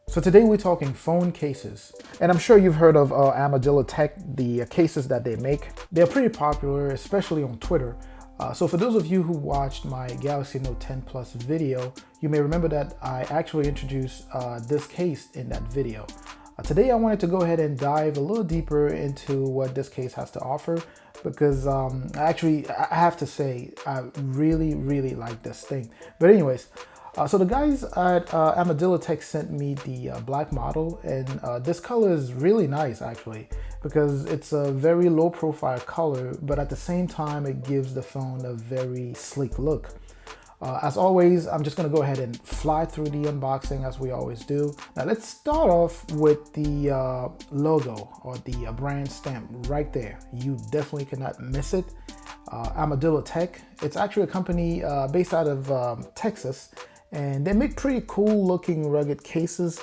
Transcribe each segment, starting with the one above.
So today we're talking phone cases, and I'm sure you've heard of ArmadilloTek, the cases that they make. They're pretty popular, especially on Twitter. So for those of you who watched my Galaxy Note 10 Plus video, you may remember that I actually introduced this case in that video. Today I wanted to go ahead and dive a little deeper into what this case has to offer, because I have to say I really like this thing. But anyways, so the guys at ArmadilloTek sent me the black model, and this color is really nice actually, because it's a very low profile color, but at the same time it gives the phone a very sleek look. As always, I'm just going to go ahead and fly through the unboxing as we always do. Now let's start off with the logo, or the brand stamp right there. You definitely cannot miss it. ArmadilloTek. It's actually a company based out of Texas, and they make pretty cool looking rugged cases.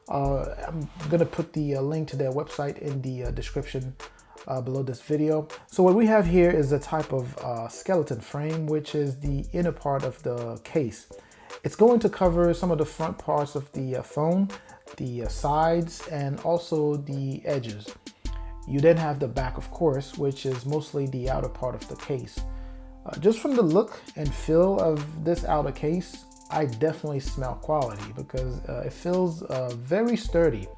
I'm gonna put the link to their website in the description below this video. So what we have here is a type of skeleton frame, which is the inner part of the case. It's going to cover some of the front parts of the phone, the sides, and also the edges. You then have the back, of course, which is mostly the outer part of the case. Just from the look and feel of this outer case, I definitely smell quality, because it feels very sturdy.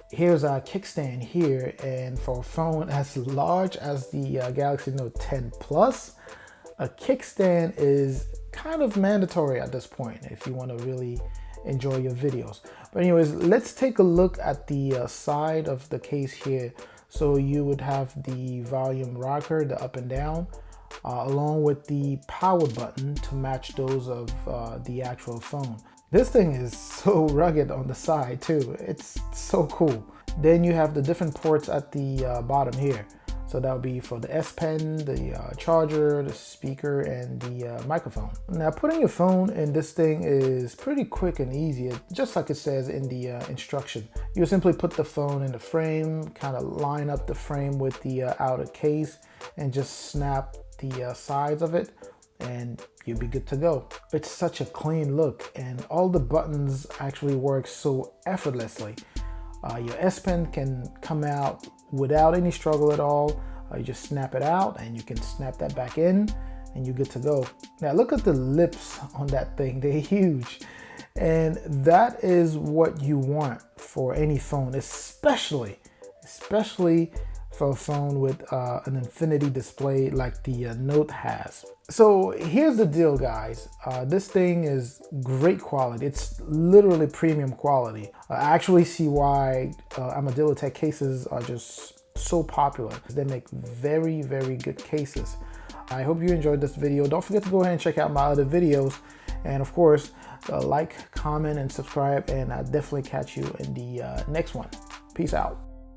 Here's our kickstand here, and for a phone as large as the Galaxy Note 10 Plus, a kickstand is kind of mandatory at this point if you want to really enjoy your videos. But anyways, let's take a look at the side of the case here. So you would have the volume rocker, the up and down, along with the power button to match those of the actual phone. This thing is so rugged on the side too. It's so cool. Then you have the different ports at the bottom here. So that would be for the S Pen, the charger, the speaker, and the microphone. Now putting your phone in this thing is pretty quick and easy, just like it says in the instruction. You simply put the phone in the frame, kind of line up the frame with the outer case, and just snap the sides of it, and you'll be good to go. It's such a clean look, and all the buttons actually work so effortlessly. Your S Pen can come out without any struggle at all. You just snap it out, and you can snap that back in, and you're good to go. Now look at the lips on that thing. They're huge, and that is what you want for any phone, especially for a phone with an infinity display like the Note has. So here's the deal, guys. This thing is great quality. It's literally premium quality. I actually see why ArmadilloTek cases are just so popular. They make very good cases. I hope you enjoyed this video. Don't forget to go ahead and check out my other videos. And of course, like, comment, and subscribe. And I'll definitely catch you in the next one. Peace out.